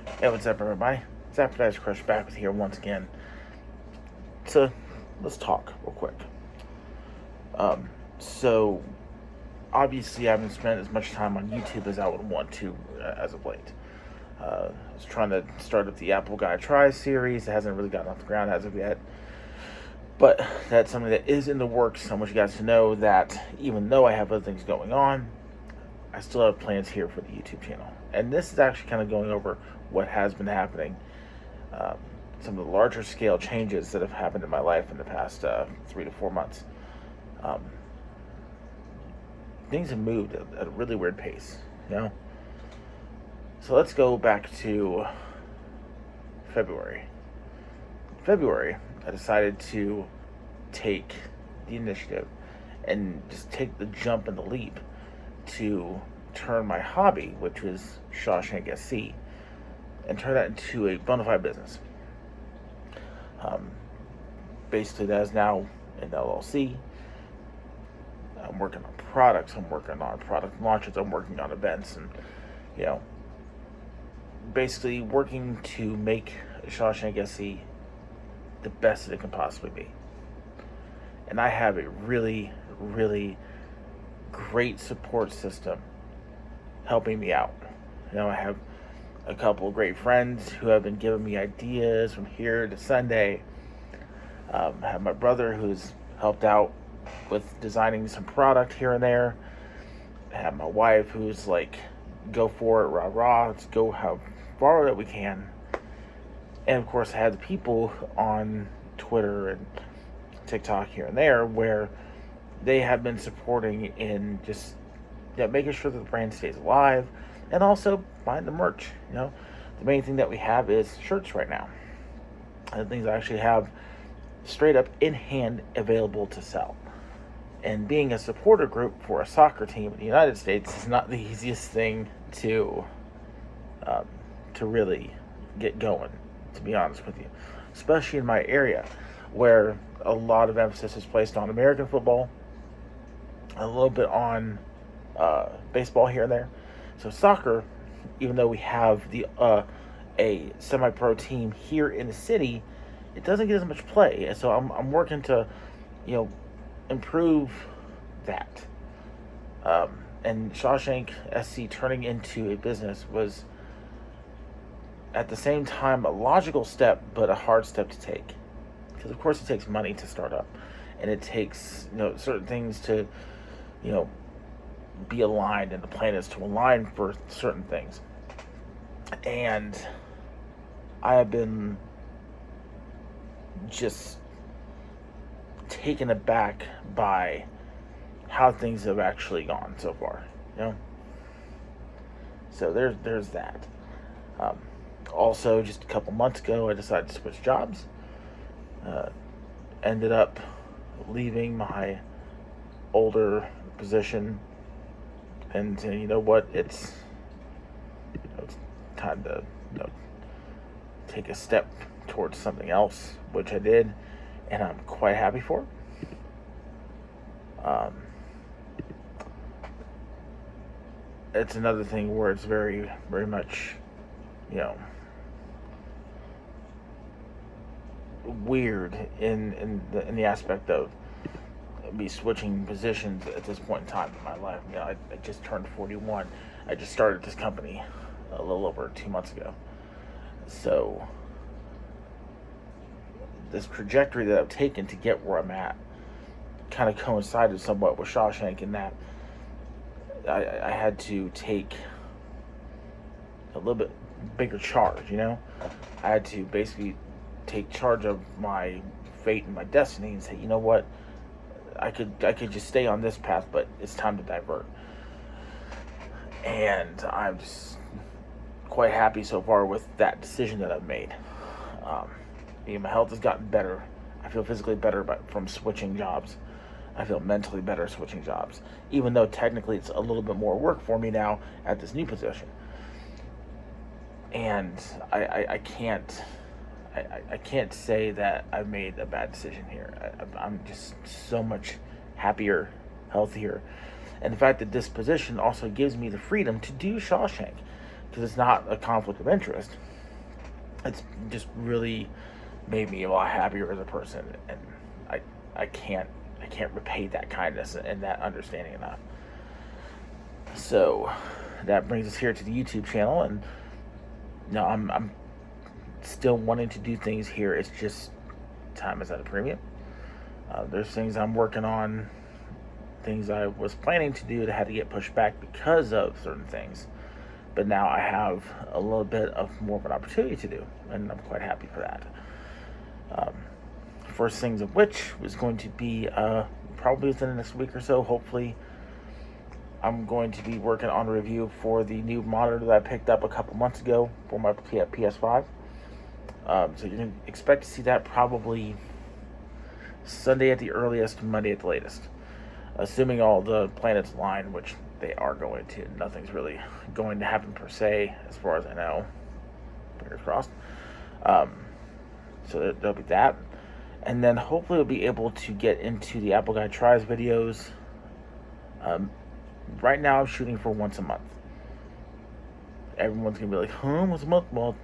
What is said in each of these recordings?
Hey, what's up, everybody? It's Appetizer Crush back with here once again. So, let's talk real quick. So obviously, I haven't spent as much time on YouTube as I would want to as of late. I was trying to start up the Apple Guy Tries series. It hasn't really gotten off the ground as of yet. But that's something that is in the works. I want you guys to know that even though I have other things going on, I still have plans here for the YouTube channel. And this is actually kind of going over what has been happening, um, some of the larger scale changes that have happened in my life in the past 3 to 4 months. Um, Things have moved at a really weird pace, you know? So let's go back to February. In February, I decided to take the initiative and just take the jump and the leap to turn my hobby, which was Shawshank SC, and turn that into a bona fide business. Um, Basically, that is now an LLC. I'm working on products. I'm working on product launches. I'm working on events, and you know, basically working to make Shawshank SC the best that it can possibly be. And I have a really, really great support system helping me out. I have a couple of great friends who have been giving me ideas from here to Sunday. I have my brother who's helped out with designing some product here and there. I have my wife who's like, go for it, rah rah, let's go how far that we can. And of course, I have the people on Twitter and TikTok here and there where they have been supporting in just making sure that the brand stays alive and also buying the merch. The main thing that we have is shirts right now. And things I actually have straight up in hand available to sell. And being a supporter group for a soccer team in the United States is not the easiest thing to really get going, to be honest with you. Especially in my area, where a lot of emphasis is placed on American football, a little bit on baseball here and there. So soccer, even though we have a semi-pro team here in the city, it doesn't get as much play. And so I'm working to, improve that. And Shawshank SC turning into a business was at the same time a logical step, but a hard step to take. Because of course it takes money to start up, and it takes certain things to be aligned, and the plan is to align for certain things. And I have been just taken aback by how things have actually gone so far. So there's that. Also, just a couple months ago, I decided to switch jobs. Ended up leaving my older position, and you know what? It's time to take a step towards something else, which I did, and I'm quite happy for. It's another thing where it's very, very much, weird in the aspect of me switching positions at this point in time in my life. I just turned 41. I just started this company a little over 2 months ago. So this trajectory that I've taken to get where I'm at kind of coincided somewhat with Shawshank, in that I had to take a little bit bigger charge. I had to basically take charge of my fate and my destiny and say, you know what, I could just stay on this path, but it's time to divert. And I'm just quite happy so far with that decision that I've made. My health has gotten better. I feel physically better from switching jobs. I feel mentally better switching jobs, even though technically it's a little bit more work for me now at this new position. And I can't say that I've made a bad decision here. I'm just so much happier, healthier. And the fact that this position also gives me the freedom to do Shawshank, because it's not a conflict of interest. It's just really made me a lot happier as a person, and I I can't I can't repay that kindness and that understanding enough. So that brings us here to the YouTube channel, and I'm still wanting to do things here. It's just time is at a premium. There's things I'm working on, things I was planning to do that had to get pushed back because of certain things. But now I have a little bit of more of an opportunity to do, and I'm quite happy for that. Um, First things of which was going to be probably within the next week or so. Hopefully, I'm going to be working on a review for the new monitor that I picked up a couple months ago for my PS5. So you can expect to see that probably Sunday at the earliest, Monday at the latest. Assuming all the planets align, which they are going to. Nothing's really going to happen per se, as far as I know. Fingers crossed. So there'll be that. And then hopefully we'll be able to get into the Apple Guy Tries videos. Right now I'm shooting for once a month. Everyone's going to be like, huh, once a month? Well,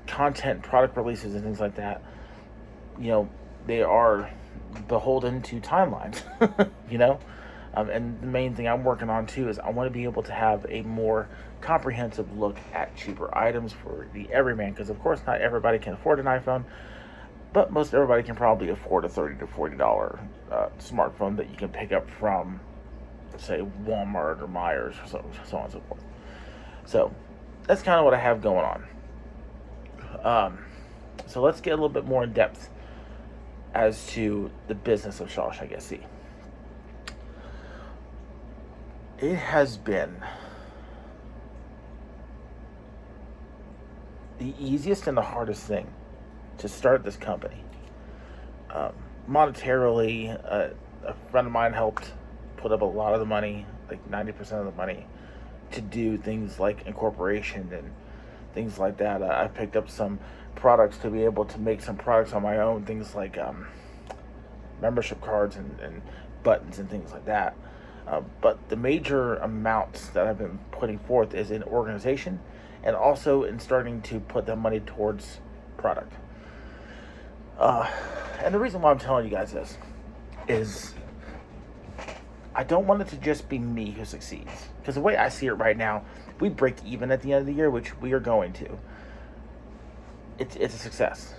content, product releases and things like that, they are beholden to timelines, and the main thing I'm working on too is I want to be able to have a more comprehensive look at cheaper items for the everyman, because of course not everybody can afford an iPhone, but most everybody can probably afford a $30 to $40 smartphone that you can pick up from, say, Walmart or Myers or so on and so forth. So that's kind of what I have going on. So let's get a little bit more in depth as to the business of Shawshank SE. It has been the easiest and the hardest thing to start this company. Monetarily, a friend of mine helped put up a lot of the money, like 90% of the money, to do things like incorporation and things like that. I picked up some products to be able to make some products on my own, things like membership cards and buttons and things like that. But the major amounts that I've been putting forth is in organization and also in starting to put that money towards product. And the reason why I'm telling you guys this is I don't want it to just be me who succeeds. Because the way I see it right now, if we break even at the end of the year, which we are going to, it's a success,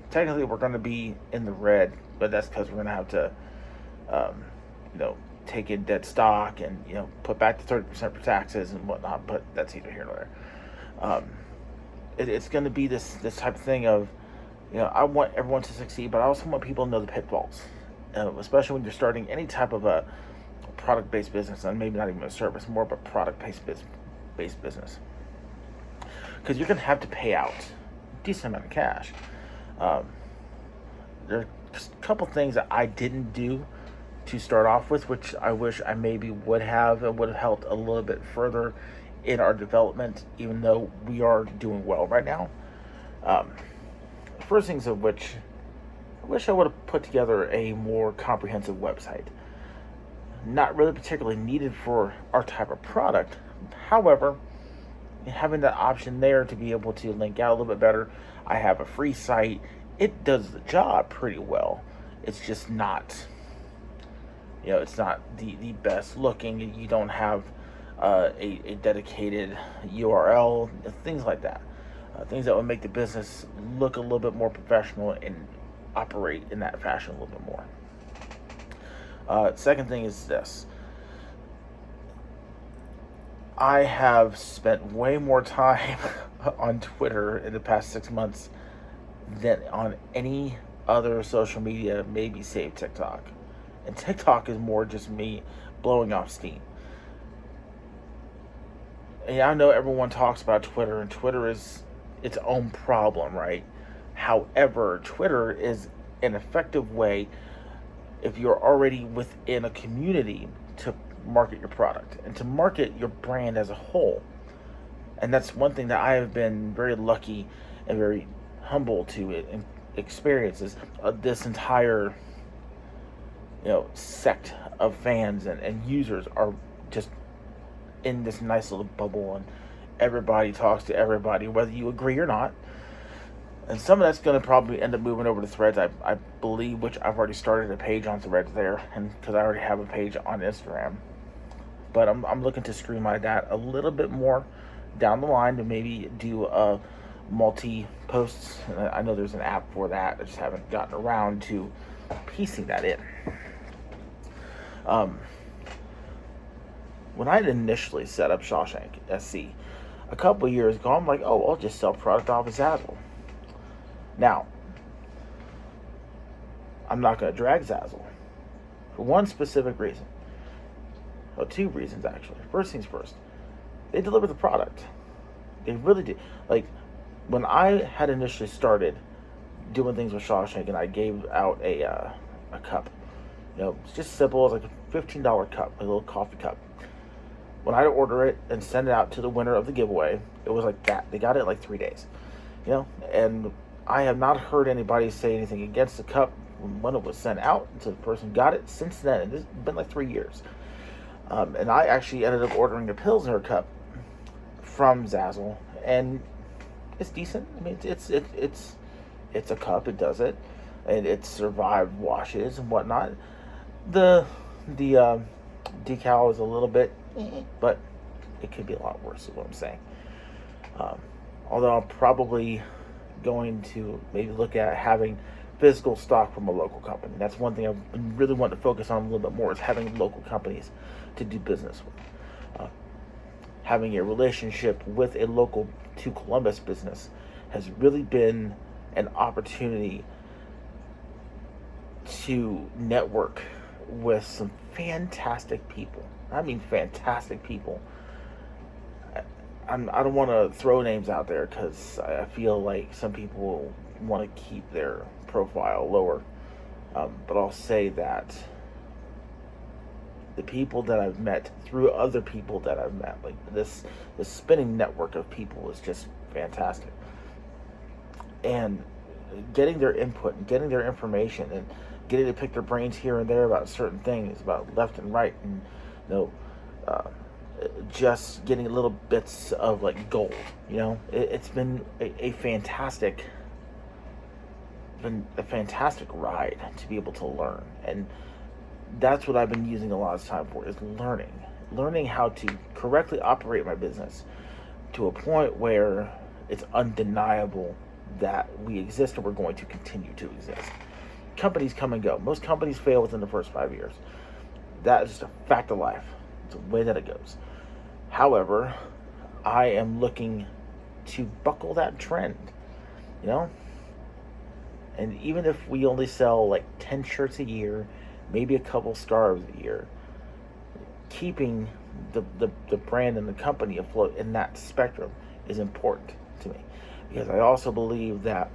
Technically, we're going to be in the red, but that's because we're going to have to, take in dead stock and, put back the 30% for taxes and whatnot, but that's either here nor there. It's going to be this type of thing of, I want everyone to succeed, but I also want people to know the pitfalls, especially when you're starting any type of a product-based business, and maybe not even a service, more of a product-based business. Because you're going to have to pay out a decent amount of cash. There are just a couple things that I didn't do to start off with, which I wish I maybe would have, and would have helped a little bit further in our development, even though we are doing well right now. First things of which, I wish I would have put together a more comprehensive website. Not really particularly needed for our type of product. However, having that option there to be able to link out a little bit better. I have a free site. It does the job pretty well. It's just not, it's not the best looking. You don't have a dedicated URL, things like that. Things that would make the business look a little bit more professional and operate in that fashion a little bit more. Second thing is this. I have spent way more time on Twitter in the past 6 months than on any other social media, maybe save TikTok. And TikTok is more just me blowing off steam. And I know everyone talks about Twitter, and Twitter is its own problem, right? However, Twitter is an effective way, if you're already within a community, to market your product and to market your brand as a whole. And that's one thing that I have been very lucky and very humble to experience, is this entire sect of fans and users are just in this nice little bubble, and everybody talks to everybody, whether you agree or not. And some of that's going to probably end up moving over to Threads, I believe, which I've already started a page on Threads there, and because I already have a page on Instagram. But I'm looking to streamline that a little bit more down the line to maybe do multi posts. I know there's an app for that. I just haven't gotten around to piecing that in. When I initially set up Shawshank SC a couple of years ago, I'm like, oh, I'll just sell product off of Zazzle. Now, I'm not going to drag Zazzle for one specific reason. Well, two reasons, actually. First things first, they deliver the product. They really do. Like, when I had initially started doing things with Shawshank and I gave out a cup, it's just simple. It's like a $15 cup, a little coffee cup. When I order it and send it out to the winner of the giveaway, it was like that. They got it in like 3 days, and I have not heard anybody say anything against the cup when it was sent out until the person got it since then. And this has been like 3 years. And I actually ended up ordering a Pilsner cup from Zazzle, and it's decent. I mean, it's a cup. It does it, and it survived washes and whatnot. The decal is a little bit, but it could be a lot worse. Is what I'm saying. Although I'm probably going to maybe look at having physical stock from a local company. That's one thing I really want to focus on a little bit more, is having local companies to do business with. Having a relationship with a local to Columbus business has really been an opportunity to network with some fantastic people. I mean, fantastic people. I don't want to throw names out there because I feel like some people want to keep their profile lower. But I'll say that the people that I've met through other people that I've met, like this spinning network of people, is just fantastic. And getting their input and getting their information and getting to pick their brains here and there about certain things, about left and right, and just getting little bits of like gold. It's been a fantastic ride to be able to learn, and that's what I've been using a lot of time for, is learning how to correctly operate my business to a point where it's undeniable that we exist and we're going to continue to exist. Companies come and go. Most companies fail within the first 5 years. That is just a fact of life. It's the way that it goes. However, I am looking to buckle that trend, and even if we only sell like 10 shirts a year, maybe a couple scarves a year, keeping the brand and the company afloat in that spectrum is important to me, because I also believe that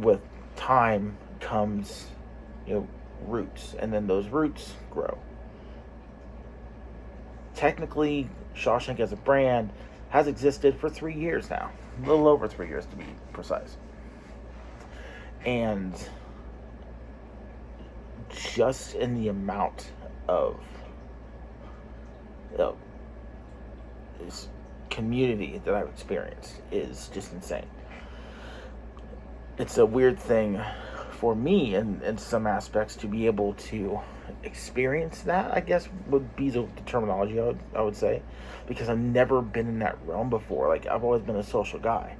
with time comes roots, and then those roots grow. Technically, Shawshank as a brand has existed for 3 years now, a little over 3 years to be precise. And just in the amount of this community that I've experienced is just insane. It's a weird thing for me in some aspects to be able to experience that, I guess would be the terminology I would say, because I've never been in that realm before. Like, I've always been a social guy,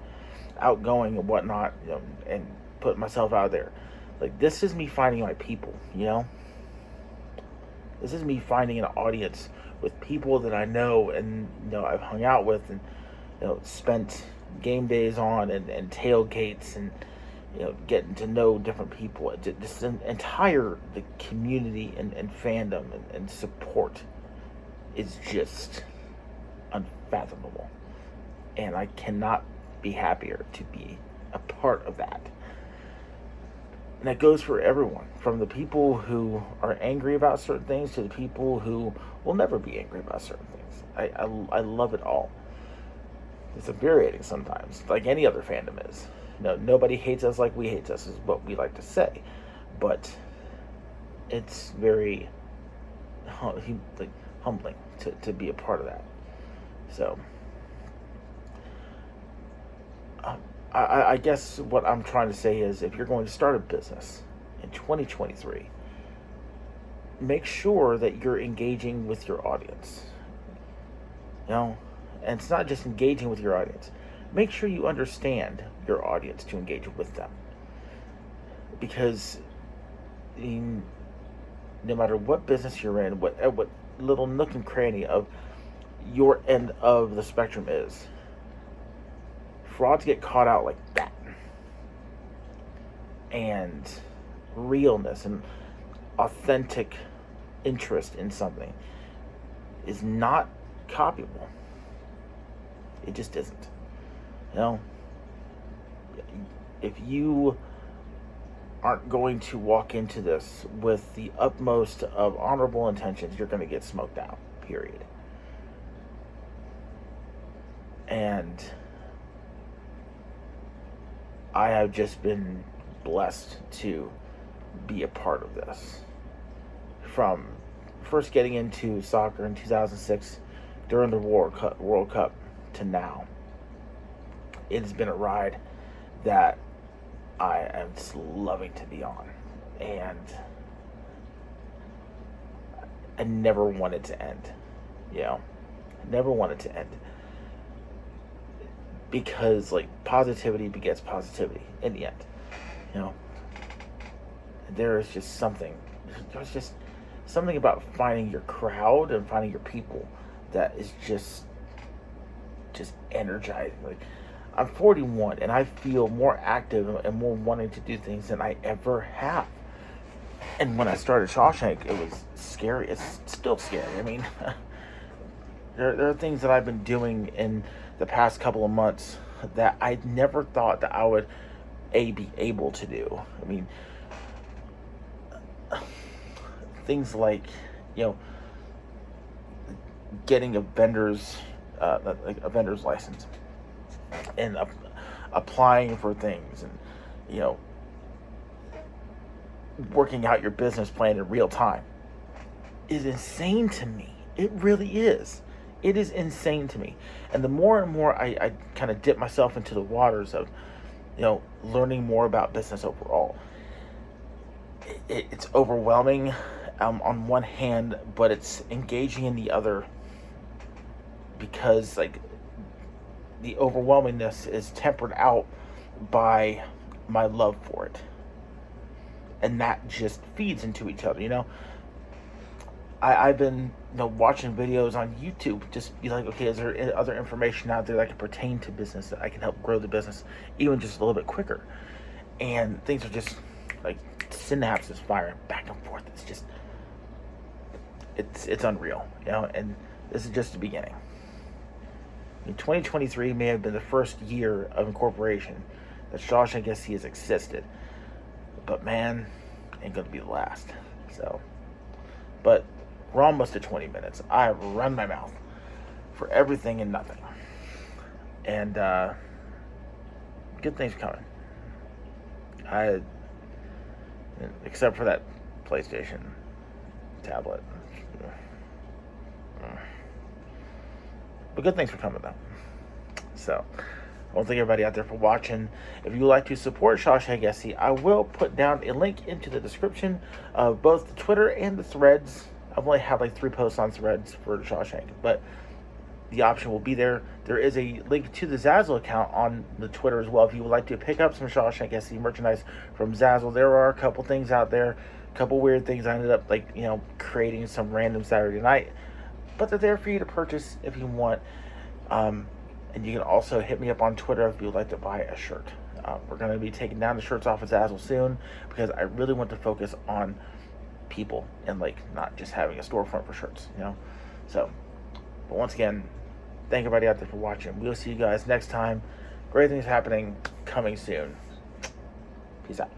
outgoing and whatnot, and putting myself out there. Like, this is me finding my people, This is me finding an audience with people that I know and I've hung out with and spent game days on and tailgates and getting to know different people. Just the community and fandom and support is just unfathomable, and I cannot be happier to be a part of that. And that goes for everyone, from the people who are angry about certain things to the people who will never be angry about certain things. I love it all. It's infuriating sometimes, like any other fandom is. Nobody hates us like we hate us, is what we like to say. But it's very humbling to be a part of that. So, I guess what I'm trying to say is, if you're going to start a business in 2023, make sure that you're engaging with your audience. You know, and it's not just engaging with your audience. Make sure you understand your audience to engage with them. Because no matter what business you're in, what little nook and cranny of your end of the spectrum is, frauds get caught out like that. And realness and authentic interest in something is not copyable. It just isn't. You know, if you aren't going to walk into this with the utmost of honorable intentions, you're going to get smoked out, period. And I have just been blessed to be a part of this. From first getting into soccer in 2006 during the World Cup to now, it has been a ride that I am just loving to be on, and I never want it to end. You know, I never want it to end, because like positivity begets positivity in the end. You know, there's just something about finding your crowd and finding your people that is just energizing. Like, I'm 41 and I feel more active and more wanting to do things than I ever have. And when I started Shawshank, it was scary. It's still scary. I mean, there are things that I've been doing in the past couple of months that I never thought that I would be able to do. I mean, things like, you know, getting a vendor's license, and applying for things, and, you know, working out your business plan in real time is insane to me. It really is. It is insane to me. And the more and more I kind of dip myself into the waters of, you know, learning more about business overall, it's overwhelming on one hand, but it's engaging in the other, because like the overwhelmingness is tempered out by my love for it, and that just feeds into each other. You know, I've been, you know, watching videos on YouTube, just be like, okay, is there other information out there that can pertain to business that I can help grow the business even just a little bit quicker? And things are just like synapses firing back and forth. It's just it's unreal, you know. And this is just the beginning. 2023 may have been the first year of incorporation that Shawshank SC has existed, but man, ain't gonna be the last. So, but we're almost at 20 minutes. I have run my mouth for everything and nothing, and good things coming. Except for that PlayStation tablet. But good things are coming, though. So, I want to thank everybody out there for watching. If you would like to support Shawshank SC, I will put down a link into the description of both the Twitter and the Threads. I've only had like 3 posts on Threads for Shawshank, but the option will be there. There is a link to the Zazzle account on the Twitter as well. If you would like to pick up some Shawshank SC merchandise from Zazzle, there are a couple things out there, a couple weird things. I ended up, like, you know, creating some random Saturday night, but they're there for you to purchase if you want. And you can also hit me up on Twitter if you would like to buy a shirt. We're going to be taking down the shirts off of Zazzle soon, because I really want to focus on people and, like, not just having a storefront for shirts, you know. So, but once again, thank everybody out there for watching. We'll see you guys next time. Great things happening, coming soon. Peace out.